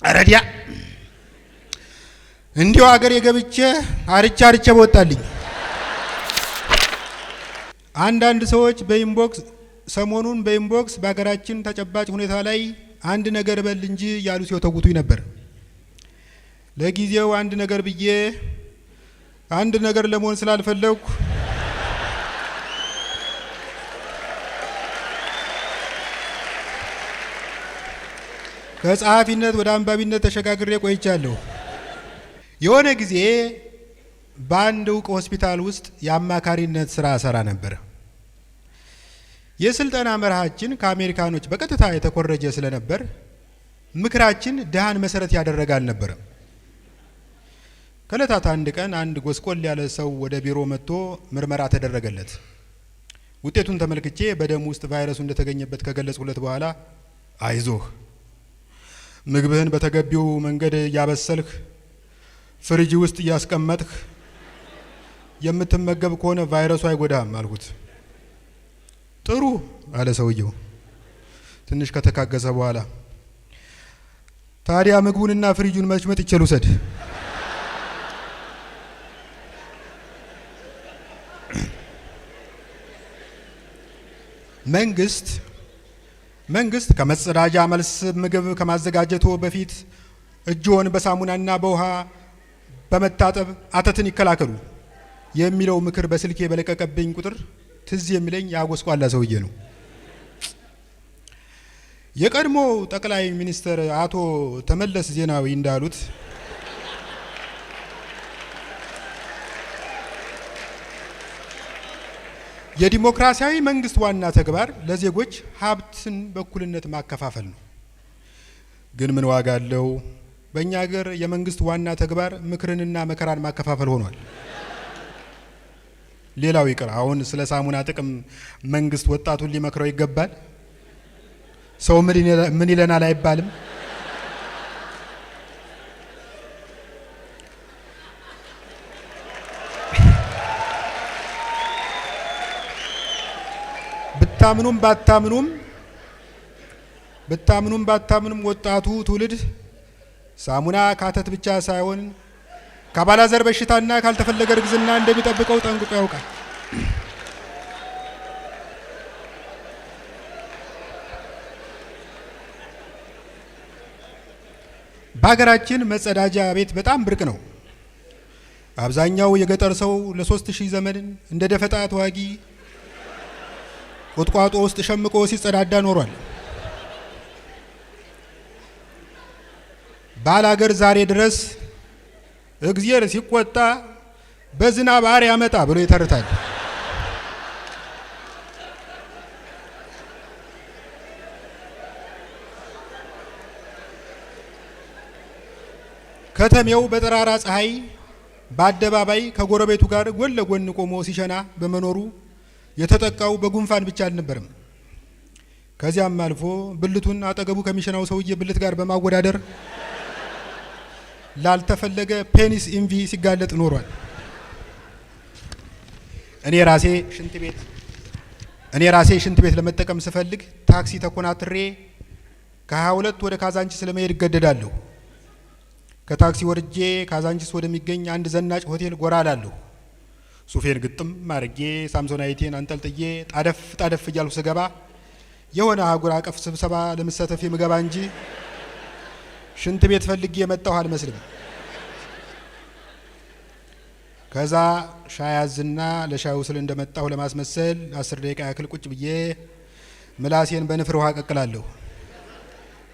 አረዲያ እንዲው ሀገር የገብቼ አርቻ በወጣልኝ። አንዳንድ ሰዎች በኢንቦክስ ሰሞኑን በኢንቦክስ በሀገራችን ተጨባጭ ሁኔታ ላይ አንድ ነገር በል እንጂ ያሉ ሲወተውቱኝ ነበር። ለጊዜው አንድ ነገር ብዬ አንድ ነገር ለመሆን ስላልፈለኩ ከጸሐፊነት ወደ አንባቢነት ተሸጋግሬ ቆይቻለሁ። የሆነ ጊዜ በአንድ ዕውቅ ሆስፒታል ውስጥ የአማካሪነት ስራ ሰራ ነበር። የስልጠና መርሃችን ከአሜሪካኖች በቀጥታ የተኮረጀ ስለነበር ምክራችን ድሃን መሰረት ያደረገ አልነበረም። ከዕለታት አንድ ቀን አንድ ጎስቆል ያለ ሰው ወደ ቢሮ መጥቶ ምርመራ ተደረገለት። ውጤቱን ተመልክቼ በደም ውስጥ ቫይረሱ እንደተገኘበት ከገለጽኩለት በኋላ አይዞህ፣ ምግብህን በተገቢው መንገድ እያበሰልህ ፍሪጅ ውስጥ እያስቀመጥህ የምትመገብ ከሆነ ቫይረሱ አይጎዳም አልኩት። ጥሩ አለ ሰውየው ትንሽ ከተካገሰ በኋላ። ታዲያ ምግቡንና ፍሪጁን መች መጥቼ ልውሰድ? መንግስት ከመጸዳጃ መልስ ምግብ ከማዘጋጀቱ በፊት እጅዎን በሳሙናና በውሃ በመታጠብ አተትን ይከላከሉ የሚለው ምክር በስልኬ በለቀቀብኝ ቁጥር ትዝ የሚለኝ ያጎስቋላ ሰውዬ ነው። የቀድሞ ጠቅላይ ሚኒስትር አቶ ተመለስ ዜናዊ እንዳሉት የዲሞክራሲያዊ መንግስት ዋና ተግባር ለዜጎች ሀብትን በእኩልነት ማከፋፈል ነው። ግን ምን ዋጋ አለው? በእኛ ሀገር የመንግስት ዋና ተግባር ምክርንና መከራን ማከፋፈል ሆኗል። ሌላው ይቅር፣ አሁን ስለ ሳሙና ጥቅም መንግስት ወጣቱን ሊመክረው ይገባል? ሰው ምን ይለናል አይባልም? ብታምኑም ባታምኑም ወጣቱ ትውልድ ሳሙና ካተት ብቻ ሳይሆን ከአባላዘር በሽታና ካልተፈለገ እርግዝና እንደሚጠብቀው ጠንቅቆ ያውቃል። በሀገራችን መጸዳጃ ቤት በጣም ብርቅ ነው። አብዛኛው የገጠር ሰው ለ3000 ዘመን እንደ ደፈጣ ተዋጊ ቁጥቋጦ ውስጥ ሸምቆ ሲጸዳዳ ኖሯል። ባላገር ዛሬ ድረስ እግዚአብሔር ሲቆጣ በዝናብ አር ያመጣ ብሎ ይተርታል። ከተሜው በጠራራ ፀሐይ በአደባባይ ከጎረቤቱ ጋር ጎን ለጎን ቆሞ ሲሸና በመኖሩ የተጠቃው በጉንፋን ብቻ አልነበረም። ከዚያም አልፎ ብልቱን አጠገቡ ከሚሸናው ሰውዬ ብልት ጋር በማወዳደር ላልተፈለገ ፔኒስ ኢንቪ ሲጋለጥ ኖሯል። እኔ ራሴ ሽንት ቤት ለመጠቀም ስፈልግ ታክሲ ተኮናትሬ ከ22 ወደ ካዛንቺስ ለመሄድ እገደዳለሁ። ከታክሲ ወርጄ ካዛንቺስ ወደሚገኝ አንድ ዘናጭ ሆቴል ጎራ እላለሁ። ሱፌን ግጥም አድርጌ ሳምሶናይቴን አንጠልጥዬ ጣደፍ እያልኩ ስገባ የሆነ አህጉር አቀፍ ስብሰባ ለመሳተፍ የምገባ እንጂ ሽንት ቤት ፈልጌ የመጣሁ አልመስልም። ከዛ ሻይ አዝና ለሻዩ ስል እንደመጣሁ ለማስመሰል 10 ደቂቃ ያክል ቁጭ ብዬ ምላሴን በንፍር ውሃ ቀቅላለሁ።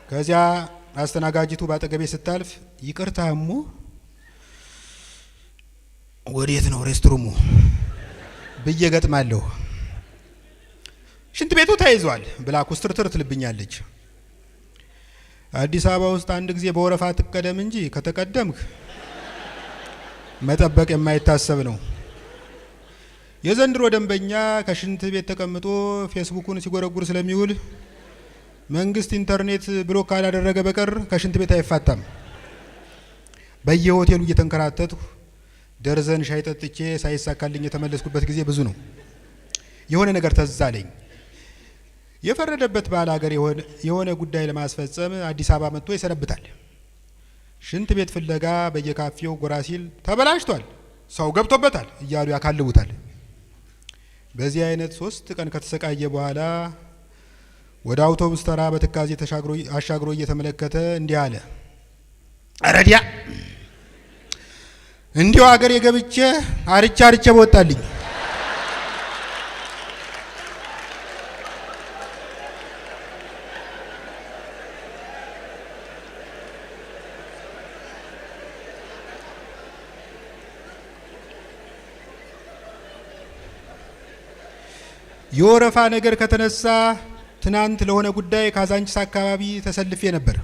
ከዚያ አስተናጋጅቱ ባጠገቤ ስታልፍ ይቅርታ እሙ ወዴት ነው ሬስትሩሙ ብዬ ገጥማለሁ። ሽንት ቤቱ ተይዟል ብላ ኩስትርትር ትልብኛለች። አዲስ አበባ ውስጥ አንድ ጊዜ በወረፋ ትቀደም እንጂ ከተቀደምክ መጠበቅ የማይታሰብ ነው። የዘንድሮ ደንበኛ ከሽንት ቤት ተቀምጦ ፌስቡኩን ሲጎረጉር ስለሚውል መንግስት ኢንተርኔት ብሎክ ካላደረገ በቀር ከሽንት ቤት አይፋታም። በየሆቴሉ እየተንከራተትኩ ደርዘን ሻይ ጠጥቼ ሳይሳካልኝ የተመለስኩበት ጊዜ ብዙ ነው። የሆነ ነገር ተዛለኝ። የፈረደበት ባለ ሀገር የሆነ ጉዳይ ለማስፈጸም አዲስ አበባ መጥቶ ይሰነብታል። ሽንት ቤት ፍለጋ በየካፌው ጎራ ሲል ተበላሽቷል፣ ሰው ገብቶበታል እያሉ ያካልቡታል። በዚህ አይነት 3 ቀን ከተሰቃየ በኋላ ወደ አውቶቡስ ተራ በትካዜ አሻግሮ እየተመለከተ እንዲህ አለ። አረዲያ እንዲው ሀገር የገብቼ አርቻ በወጣልኝ። የወረፋ ነገር ከተነሳ ትናንት ለሆነ ጉዳይ ካዛንቺስ አካባቢ ተሰልፌ ነበር።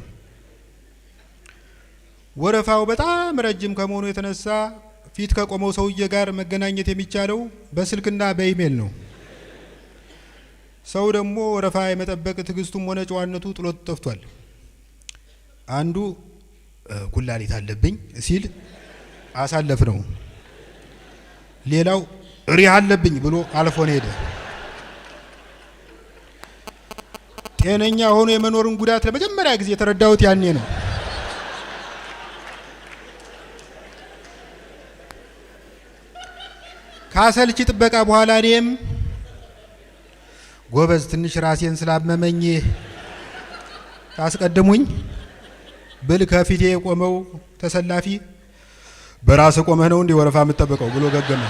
ወረፋው በጣም ረጅም ከመሆኑ የተነሳ ፊት ከቆመው ሰውዬ ጋር መገናኘት የሚቻለው በስልክና በኢሜል ነው። ሰው ደግሞ ወረፋ የመጠበቅ ትዕግስቱም ሆነ ጨዋነቱ ጥሎት ጠፍቷል። አንዱ ኩላሊት አለብኝ ሲል አሳለፍ ነው። ሌላው ሪህ አለብኝ ብሎ አልፎን ሄደ። ጤነኛ ሆኖ የመኖርን ጉዳት ለመጀመሪያ ጊዜ የተረዳሁት ያኔ ነው። ካሰልቺ ጥበቃ በኋላ እኔም ጎበዝ ትንሽ ራሴን ስላመመኝ ታስቀድሙኝ ብል ከፊቴ የቆመው ተሰላፊ በራስ ቆመህ ነው እንዴ ወረፋ የምትጠብቀው ብሎ ገገመ።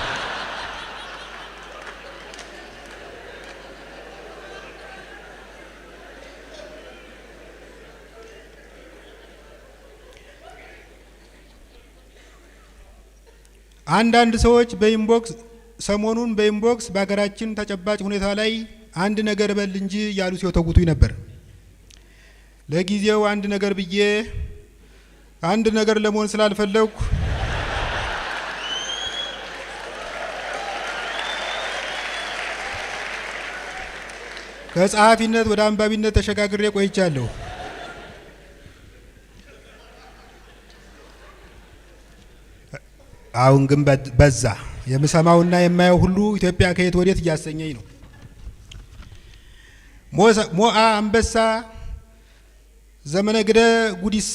አንዳንድ ሰዎች ሰሞኑን በኢንቦክስ በሀገራችን ተጨባጭ ሁኔታ ላይ አንድ ነገር በል እንጂ ያሉ ሲወተውቱኝ ነበር። ለጊዜው አንድ ነገር ብዬ አንድ ነገር ለመሆን ስላልፈለኩ ከጸሐፊነት ወደ አንባቢነት ተሸጋግሬ ቆይቻለሁ። አሁን ግን በዛ የምሰማውና የማየው ሁሉ ኢትዮጵያ ከየት ወዴት እያሰኘኝ ነው። ሞአ አንበሳ፣ ዘመነ ግደ ጉዲሳ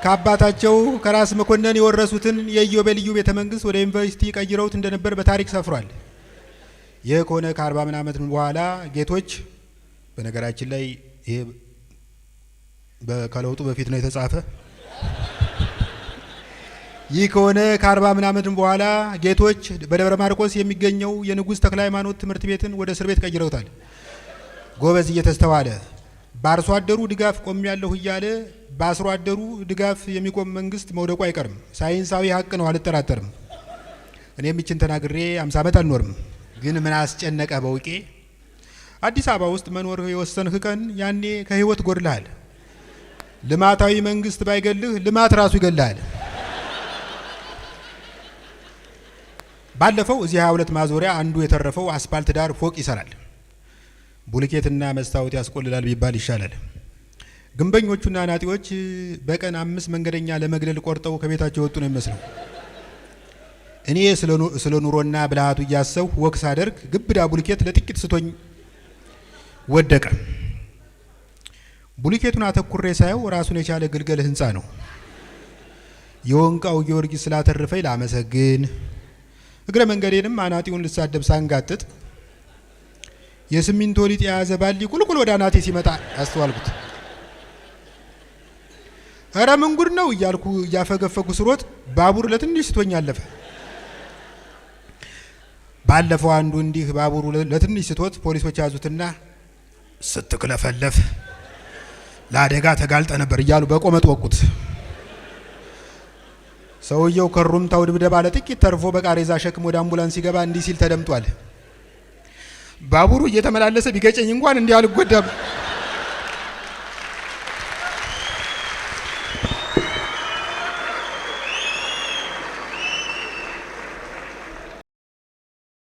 ከአባታቸው ከራስ መኮንን የወረሱትን የኢዮቤልዩ ቤተ መንግስት ወደ ዩኒቨርሲቲ ቀይረውት እንደነበር በታሪክ ሰፍሯል። ይህ ከሆነ ከ40 ምናምን ዓመት በኋላ ጌቶች፣ በነገራችን ላይ ይሄ ከለውጡ በፊት ነው የተጻፈ። ይህ ከሆነ ከ40 ምናምን ዓመት በኋላ ጌቶች በደብረ ማርቆስ የሚገኘው የንጉሥ ተክለ ሃይማኖት ትምህርት ቤትን ወደ እስር ቤት ቀይረውታል። ጎበዝ እየተስተዋለ በአርሶ አደሩ ድጋፍ ቆሜያለሁ እያለ በአርሶ አደሩ ድጋፍ የሚቆም መንግስት መውደቁ አይቀርም። ሳይንሳዊ ሀቅ ነው፣ አልጠራጠርም። እኔም ይችን ተናግሬ 50 ዓመት አልኖርም። ግን ምን አስጨነቀ በውቄ አዲስ አበባ ውስጥ መኖር የወሰንህ ቀን ያኔ ከህይወት ጎድልሃል። ልማታዊ መንግስት ባይገልህ ልማት ራሱ ይገልሃል። ባለፈው እዚህ 22 ማዞሪያ አንዱ የተረፈው አስፓልት ዳር ፎቅ ይሰራል። ቡልኬትና መስታወት ያስቆልላል ቢባል ይሻላል። ግንበኞቹና ናጢዎች በቀን 5 መንገደኛ ለመግደል ቆርጠው ከቤታቸው ወጡ ነው የሚመስለው። እኔ ስለ ኑሮና ብልሃቱ እያሰብኩ ወክ ሳደርግ ግብዳ ቡልኬት ለጥቂት ስቶኝ ወደቀ። ቡልኬቱን አተኩሬ ሳየው ራሱን የቻለ ግልገል ህንጻ ነው። የወንቃው ጊዮርጊስ ስላተረፈኝ ላመሰግን፣ እግረ መንገዴንም አናጢውን ልሳደብ ሳንጋጥጥ የሲሚንቶ ሊጥ የያዘ ባሊ ቁልቁል ወደ አናቴ ሲመጣ አስተዋልኩት። ኧረ ምን ጉድ ነው እያልኩ እያፈገፈኩ ስሮጥ ባቡር ለትንሽ ስቶኝ አለፈ። ባለፈው አንዱ እንዲህ ባቡሩ ለትንሽ ስቶት ፖሊሶች ያዙትና ስትክለፈለፍ ለአደጋ ተጋልጠ ነበር እያሉ በቆመጥ ወቁት። ሰውየው ከሩምታው ድብደባ ለጥቂት ተርፎ በቃሬዛ ሸክም ወደ አምቡላንስ ሲገባ እንዲህ ሲል ተደምጧል። ባቡሩ እየተመላለሰ ቢገጨኝ እንኳን እንዲህ አልጎዳም።